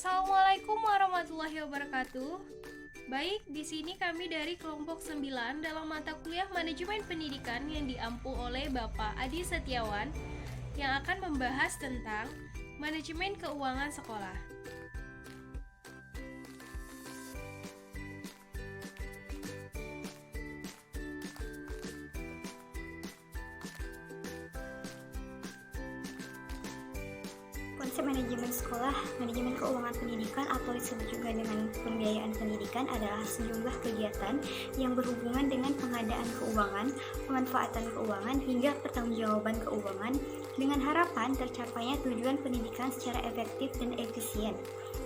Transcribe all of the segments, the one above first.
Assalamualaikum warahmatullahi wabarakatuh. Baik, di sini kami dari kelompok 9 dalam mata kuliah Manajemen Pendidikan yang diampu oleh Bapak Adi Setiawan yang akan membahas tentang manajemen keuangan sekolah. Konsep manajemen sekolah, manajemen keuangan pendidikan atau disebut juga dengan pembiayaan pendidikan adalah sejumlah kegiatan yang berhubungan dengan pengadaan keuangan, pemanfaatan keuangan, hingga pertanggungjawaban keuangan dengan harapan tercapainya tujuan pendidikan secara efektif dan efisien.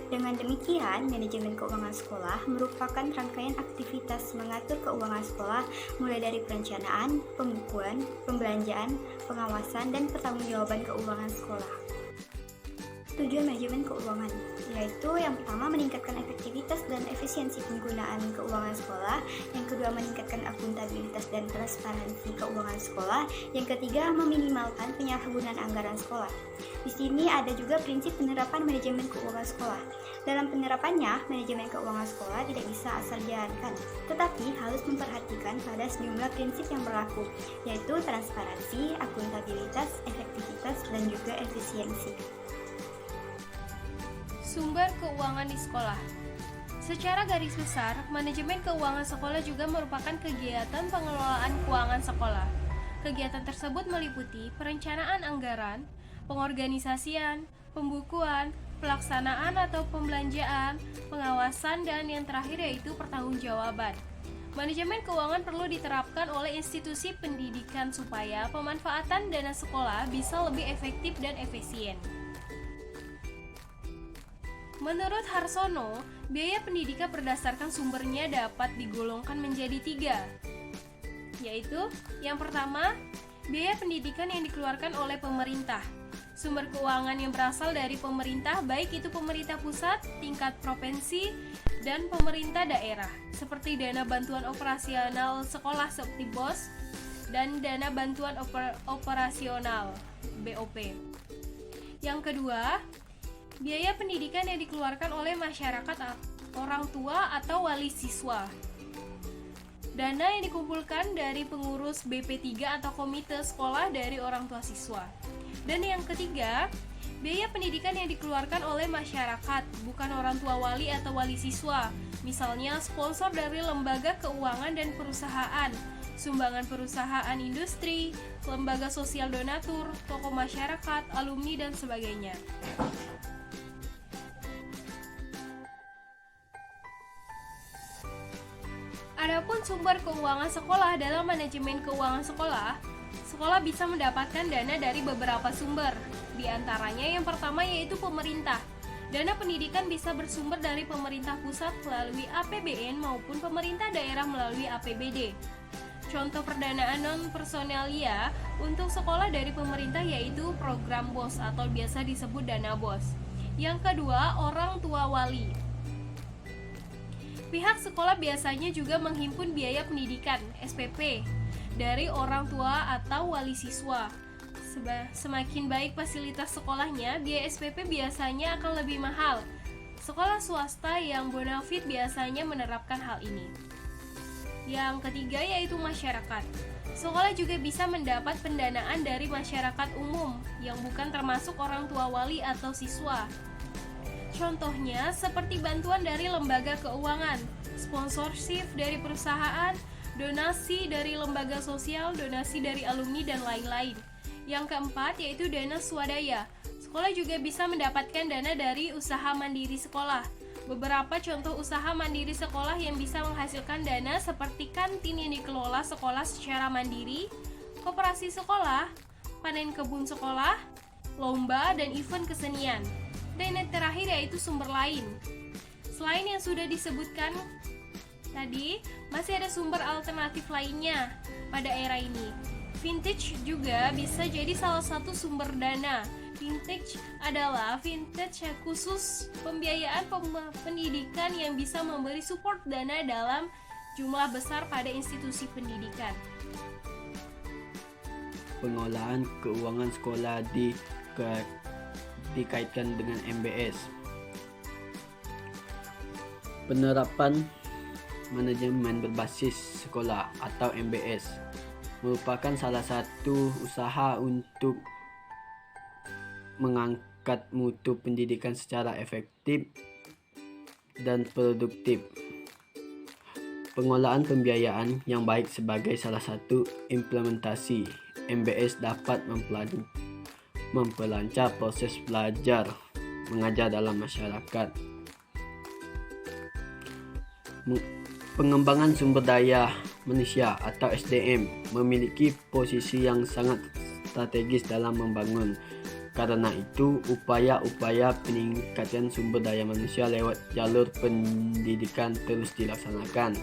Dengan demikian, manajemen keuangan sekolah merupakan rangkaian aktivitas mengatur keuangan sekolah mulai dari perencanaan, pembukuan, pembelanjaan, pengawasan, dan pertanggungjawaban keuangan sekolah. Tujuan manajemen keuangan yaitu yang pertama meningkatkan efektivitas dan efisiensi penggunaan keuangan sekolah, yang kedua meningkatkan akuntabilitas dan transparansi keuangan sekolah, yang ketiga meminimalkan penyalahgunaan anggaran sekolah. Di sini ada juga prinsip penerapan manajemen keuangan sekolah. Dalam penerapannya, manajemen keuangan sekolah tidak bisa asal dijalankan, tetapi harus memperhatikan pada sejumlah prinsip yang berlaku, yaitu transparansi, akuntabilitas, efektivitas, dan juga efisiensi. Sumber keuangan di sekolah. Secara garis besar, manajemen keuangan sekolah juga merupakan kegiatan pengelolaan keuangan sekolah. Kegiatan tersebut meliputi perencanaan anggaran, pengorganisasian, pembukuan, pelaksanaan atau pembelanjaan, pengawasan, dan yang terakhir yaitu pertanggungjawaban. Manajemen keuangan perlu diterapkan oleh institusi pendidikan supaya pemanfaatan dana sekolah bisa lebih efektif dan efisien. Menurut Harsono, biaya pendidikan berdasarkan sumbernya dapat digolongkan menjadi 3, yaitu yang pertama, biaya pendidikan yang dikeluarkan oleh pemerintah. Sumber keuangan yang berasal dari pemerintah, baik itu pemerintah pusat, tingkat provinsi, dan pemerintah daerah, seperti dana bantuan operasional sekolah seperti BOS, dan dana bantuan operasional BOP. Yang kedua, biaya pendidikan yang dikeluarkan oleh masyarakat, orang tua atau wali siswa. Dana yang dikumpulkan dari pengurus BP3 atau komite sekolah dari orang tua siswa. Dan yang ketiga, biaya pendidikan yang dikeluarkan oleh masyarakat, bukan orang tua wali atau wali siswa. Misalnya sponsor dari lembaga keuangan dan perusahaan, sumbangan perusahaan industri, lembaga sosial donatur, tokoh masyarakat, alumni, dan sebagainya. Adapun sumber keuangan sekolah dalam manajemen keuangan sekolah, sekolah bisa mendapatkan dana dari beberapa sumber. Di antaranya yang pertama yaitu pemerintah. Dana pendidikan bisa bersumber dari pemerintah pusat melalui APBN maupun pemerintah daerah melalui APBD. Contoh perdanaan non-personalia untuk sekolah dari pemerintah yaitu program BOS atau biasa disebut dana BOS. Yang kedua, orang tua wali. Pihak sekolah biasanya juga menghimpun biaya pendidikan (SPP) dari orang tua atau wali siswa. Semakin baik fasilitas sekolahnya, biaya SPP biasanya akan lebih mahal. Sekolah swasta yang bonafit biasanya menerapkan hal ini. Yang ketiga yaitu masyarakat. Sekolah juga bisa mendapat pendanaan dari masyarakat umum yang bukan termasuk orang tua wali atau siswa. Contohnya seperti bantuan dari lembaga keuangan, sponsorship dari perusahaan, donasi dari lembaga sosial, donasi dari alumni, dan lain-lain. Yang keempat yaitu dana swadaya. Sekolah juga bisa mendapatkan dana dari usaha mandiri sekolah. Beberapa contoh usaha mandiri sekolah yang bisa menghasilkan dana seperti kantin yang dikelola sekolah secara mandiri, koperasi sekolah, panen kebun sekolah, lomba, dan event kesenian. Dan yang terakhir yaitu sumber lain. Selain yang sudah disebutkan tadi, masih ada sumber alternatif lainnya pada era ini. Vintage juga bisa jadi salah satu sumber dana. Vintage adalah vintage khusus pembiayaan pendidikan yang bisa memberi support dana dalam jumlah besar pada institusi pendidikan. Pengolahan keuangan sekolah dikaitkan dengan MBS. Penerapan manajemen berbasis sekolah atau MBS merupakan salah satu usaha untuk mengangkat mutu pendidikan secara efektif dan produktif. Pengelolaan pembiayaan yang baik sebagai salah satu implementasi MBS dapat memperlancar proses belajar mengajar dalam masyarakat. Pengembangan sumber daya manusia atau SDM memiliki posisi yang sangat strategis dalam membangun. Karena itu, upaya-upaya peningkatan sumber daya manusia lewat jalur pendidikan terus dilaksanakan.